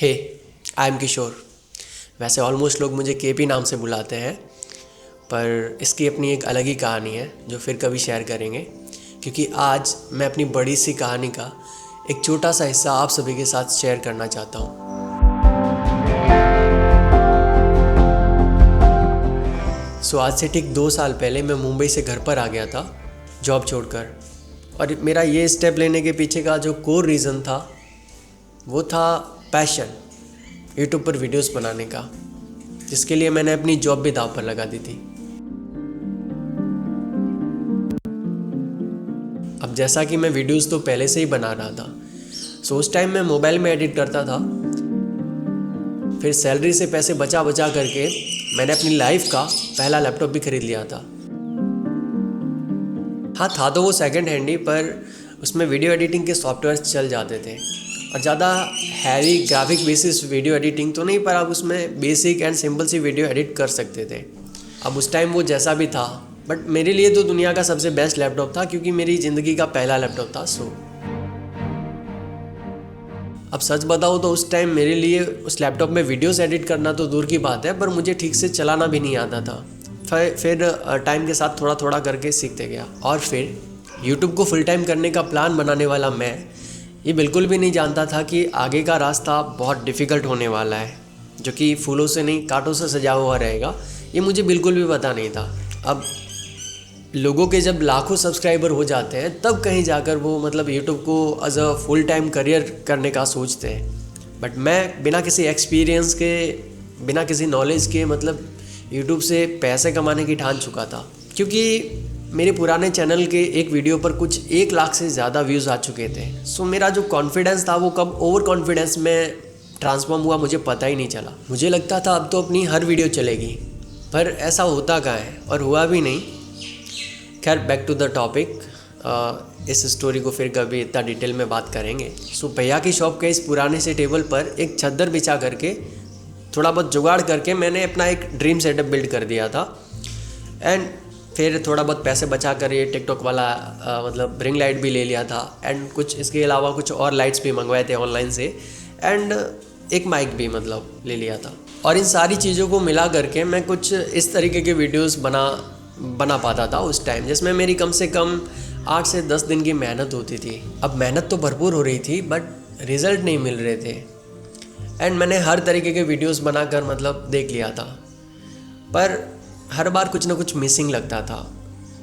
Hey, I am किशोर। वैसे almost लोग मुझे केपी नाम से बुलाते हैं, पर इसकी अपनी एक अलग ही कहानी है जो फिर कभी शेयर करेंगे, क्योंकि आज मैं अपनी बड़ी सी कहानी का एक छोटा सा हिस्सा आप सभी के साथ शेयर करना चाहता हूँ। आज से ठीक 2 साल पहले मैं मुंबई से घर पर आ गया था जॉब छोड़कर, और मेरा ये स्टेप लेने के पीछे का जो कोर रीज़न था वो था पैशन, यूट्यूब पर वीडियोस बनाने का, जिसके लिए मैंने अपनी जॉब भी दांव पर लगा दी थी। अब जैसा कि मैं वीडियोस तो पहले से ही बना रहा था, उस टाइम मैं मोबाइल में एडिट करता था। फिर सैलरी से पैसे बचा बचा करके मैंने अपनी लाइफ का पहला लैपटॉप भी खरीद लिया था। हाँ, था तो वो सेकंड हैंड ही, पर उसमें वीडियो एडिटिंग के सॉफ्टवेयर चल जाते थे, और ज़्यादा heavy graphic basis video editing तो नहीं, पर आप उसमें बेसिक एंड सिंपल सी वीडियो एडिट कर सकते थे। अब उस टाइम वो जैसा भी था, बट मेरे लिए तो दुनिया का सबसे बेस्ट लैपटॉप था, क्योंकि मेरी ज़िंदगी का पहला लैपटॉप था। अब सच बताऊँ तो उस टाइम मेरे लिए उस लैपटॉप में वीडियोस एडिट करना तो दूर की बात है, पर मुझे ठीक से चलाना भी नहीं आता था। फिर टाइम के साथ थोड़ा थोड़ा करके सीखते गया, और फिर यूट्यूब को फुल टाइम करने का प्लान बनाने वाला मैं ये बिल्कुल भी नहीं जानता था कि आगे का रास्ता बहुत डिफ़िकल्ट होने वाला है, जो कि फूलों से नहीं कांटों से सजा हुआ रहेगा। ये मुझे बिल्कुल भी पता नहीं था। अब लोगों के जब लाखों सब्सक्राइबर हो जाते हैं, तब कहीं जाकर वो यूट्यूब को as a full time career करने का सोचते हैं। बट मैं बिना किसी एक्सपीरियंस के, बिना किसी नॉलेज के यूट्यूब से पैसे कमाने की ठान चुका था, क्योंकि मेरे पुराने चैनल के एक वीडियो पर कुछ 1 लाख से ज़्यादा व्यूज़ आ चुके थे। मेरा जो कॉन्फिडेंस था वो कब ओवर कॉन्फिडेंस में ट्रांसफॉर्म हुआ मुझे पता ही नहीं चला। मुझे लगता था अब तो अपनी हर वीडियो चलेगी, पर ऐसा होता कहाँ है, और हुआ भी नहीं। खैर, बैक टू द टॉपिक। इस स्टोरी को फिर कभी इतना डिटेल में बात करेंगे। भैया की शॉप के इस पुराने से टेबल पर एक चद्दर बिछा करके, थोड़ा बहुत जुगाड़ करके मैंने अपना एक ड्रीम सेटअप बिल्ड कर दिया था। एंड फिर थोड़ा बहुत पैसे बचा कर ये टिकटॉक वाला रिंग लाइट भी ले लिया था, एंड कुछ इसके अलावा कुछ और लाइट्स भी मंगवाए थे ऑनलाइन से, एंड एक माइक भी ले लिया था। और इन सारी चीज़ों को मिला करके मैं कुछ इस तरीके के वीडियोस बना पाता था उस टाइम, जिसमें मेरी कम से कम 8 से 10 दिन की मेहनत होती थी। अब मेहनत तो भरपूर हो रही थी, बट रिज़ल्ट नहीं मिल रहे थे। एंड मैंने हर तरीके के वीडियोस बनाकर देख लिया था, पर हर बार कुछ ना कुछ मिसिंग लगता था,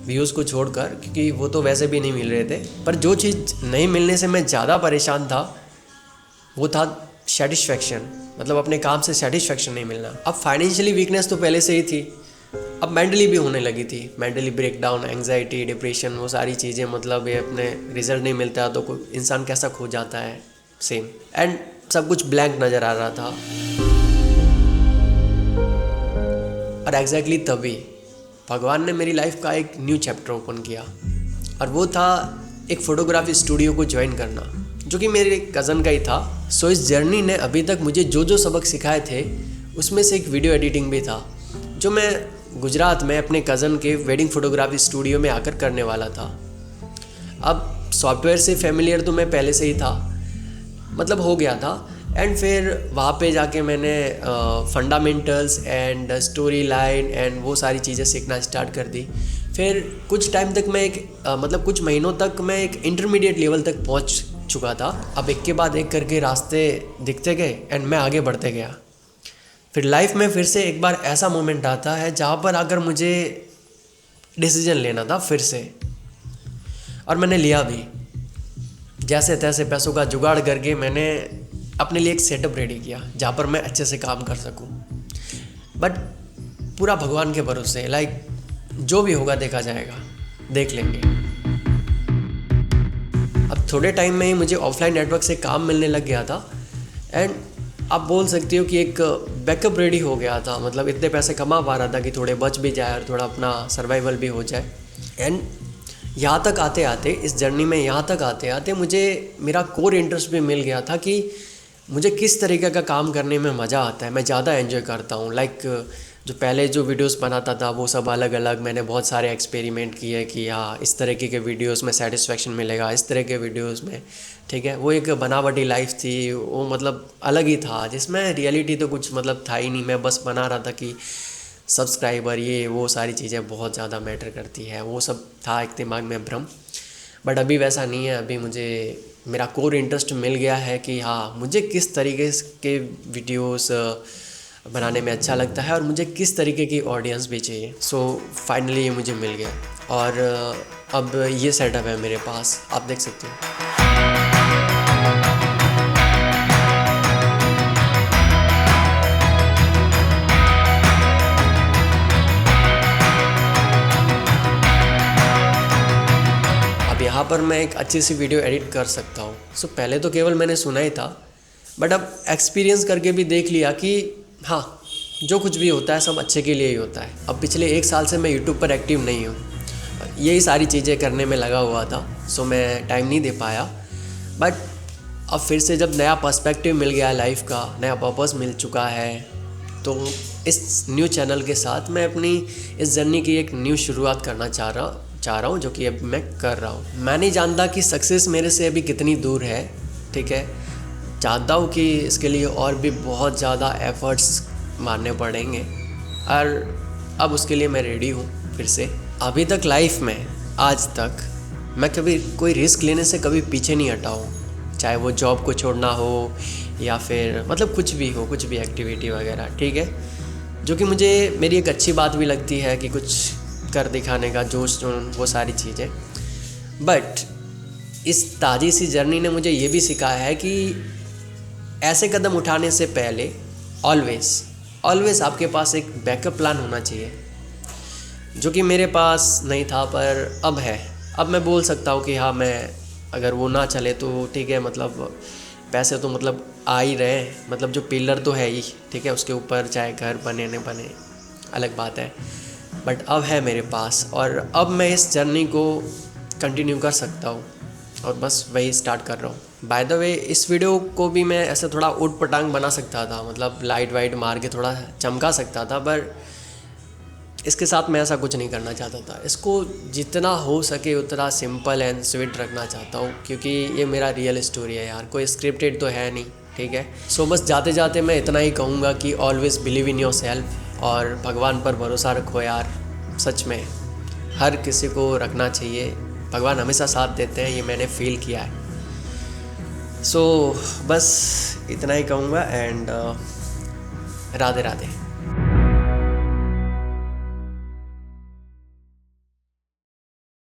व्यूज़ को छोड़कर, क्योंकि वो तो वैसे भी नहीं मिल रहे थे। पर जो चीज़ नहीं मिलने से मैं ज़्यादा परेशान था वो था सेटिस्फैक्शन, अपने काम से सेटिस्फैक्शन नहीं मिलना। अब फाइनेंशियली वीकनेस तो पहले से ही थी, अब मेंटली भी होने लगी थी। मेंटली ब्रेकडाउन, एंग्जाइटी, डिप्रेशन, वो सारी चीज़ें ये अपने रिजल्ट नहीं मिलता तो कोई इंसान कैसा खो जाता है, सेम। एंड सब कुछ ब्लैंक नज़र आ रहा था। और एग्जैक्टली तभी भगवान ने मेरी लाइफ का एक न्यू चैप्टर ओपन किया, और वो था एक फ़ोटोग्राफी स्टूडियो को ज्वाइन करना, जो कि मेरे कज़न का ही था। इस जर्नी ने अभी तक मुझे जो सब सिखाए थे, उसमें से एक वीडियो एडिटिंग भी था, जो मैं गुजरात में अपने कज़न के वेडिंग फ़ोटोग्राफी स्टूडियो में आकर करने वाला था। अब सॉफ्टवेयर से फेमिलियर तो मैं पहले से ही था, हो गया था। एंड फिर वहाँ पे जाके मैंने fundamentals and story line and वो सारी चीज़ें सीखना स्टार्ट कर दी। फिर कुछ टाइम तक मैं कुछ महीनों तक मैं एक इंटरमीडिएट लेवल तक पहुँच चुका था। अब एक के बाद एक करके रास्ते दिखते गए, एंड मैं आगे बढ़ते गया। फिर लाइफ में फिर से एक बार ऐसा मोमेंट आता है जहाँ पर आकर मुझे डिसीजन लेना था फिर से, और मैंने लिया भी। जैसे तैसे पैसों का जुगाड़ करके मैंने अपने लिए एक सेटअप रेडी किया, जहाँ पर मैं अच्छे से काम कर सकूं। बट पूरा भगवान के भरोसे, जो भी होगा देखा जाएगा, देख लेंगे। अब थोड़े टाइम में ही मुझे ऑफलाइन नेटवर्क से काम मिलने लग गया था, एंड आप बोल सकते हो कि एक बैकअप रेडी हो गया था। इतने पैसे कमा पा रहा था कि थोड़े बच भी जाए और थोड़ा अपना सर्वाइवल भी हो जाए। एंड यहाँ तक आते आते, इस जर्नी में यहाँ तक आते आते मुझे मेरा कोर इंटरेस्ट भी मिल गया था कि मुझे किस तरीके का काम करने में मज़ा आता है, मैं ज़्यादा एंजॉय करता हूँ। जो पहले जो वीडियोस बनाता था वो सब अलग अलग, मैंने बहुत सारे एक्सपेरिमेंट किए कि हाँ इस तरीके के वीडियोस में सेटिस्फेक्शन मिलेगा, इस तरह के वीडियोस में, ठीक है। वो एक बनावटी लाइफ थी, वो मतलब अलग ही था, जिसमें रियलिटी तो कुछ मतलब था ही नहीं। मैं बस बना रहा था कि सब्सक्राइबर ये वो सारी चीज़ें बहुत ज़्यादा मैटर करती है, वो सब था एक दिमाग में भ्रम। बट अभी वैसा नहीं है, अभी मुझे मेरा कोर इंटरेस्ट मिल गया है कि हाँ मुझे किस तरीके के वीडियोस बनाने में अच्छा लगता है और मुझे किस तरीके की ऑडियंस भी चाहिए। सो फाइनली ये मुझे मिल गया और अब ये सेटअप है मेरे पास, आप देख सकते हो। अब यहाँ पर मैं एक अच्छी सी वीडियो एडिट कर सकता हूँ। सो पहले तो केवल मैंने सुना ही था, बट अब एक्सपीरियंस करके भी देख लिया कि हाँ जो कुछ भी होता है सब अच्छे के लिए ही होता है। अब पिछले 1 साल से मैं यूट्यूब पर एक्टिव नहीं हूँ, यही सारी चीज़ें करने में लगा हुआ था, सो मैं टाइम नहीं दे पाया। बट अब फिर से जब नया पर्सपेक्टिव मिल गया लाइफ का, नया पर्पस मिल चुका है, तो इस न्यू चैनल के साथ मैं अपनी इस जर्नी की एक न्यू शुरुआत करना चाह रहा हूँ, जो कि अब मैं कर रहा हूँ। मैं नहीं जानता कि सक्सेस मेरे से अभी कितनी दूर है, ठीक है। चाहता हूँ कि इसके लिए और भी बहुत ज़्यादा एफर्ट्स मारने पड़ेंगे और अब उसके लिए मैं रेडी हूँ फिर से। अभी तक लाइफ में आज तक मैं कभी कोई रिस्क लेने से कभी पीछे नहीं हटा हूँ, चाहे वो जॉब को छोड़ना हो या फिर मतलब कुछ भी हो, कुछ भी एक्टिविटी वगैरह, ठीक है। जो कि मुझे मेरी एक अच्छी बात भी लगती है कि कुछ कर दिखाने का जोश, वो सारी चीज़ें। बट इस ताज़ी सी जर्नी ने मुझे ये भी सिखाया है कि ऐसे कदम उठाने से पहले ऑलवेज़ आपके पास एक बैकअप प्लान होना चाहिए, जो कि मेरे पास नहीं था पर अब है। अब मैं बोल सकता हूँ कि हाँ मैं अगर वो ना चले तो ठीक है, मतलब पैसे तो मतलब आ ही रहे हैं, मतलब जो पिलर तो है ही, ठीक है, उसके ऊपर चाहे घर बने न बने अलग बात है, बट अब है मेरे पास और अब मैं इस जर्नी को कंटिन्यू कर सकता हूँ और बस वही स्टार्ट कर रहा हूँ। बाय द वे इस वीडियो को भी मैं ऐसे थोड़ा ऊट पटांग बना सकता था, मतलब लाइट वाइट मार के थोड़ा चमका सकता था, पर इसके साथ मैं ऐसा कुछ नहीं करना चाहता था। इसको जितना हो सके उतना सिंपल एंड स्वीट रखना चाहता हूँ, क्योंकि ये मेरा रियल स्टोरी है यार, कोई स्क्रिप्टेड तो है नहीं, ठीक है। सो बस जाते जाते मैं इतना ही कहूँगा कि always believe in your self और भगवान पर भरोसा रखो यार। सच में हर किसी को रखना चाहिए, भगवान हमेशा साथ देते हैं, ये मैंने फील किया है। सो बस इतना ही कहूँगा एंड राधे राधे।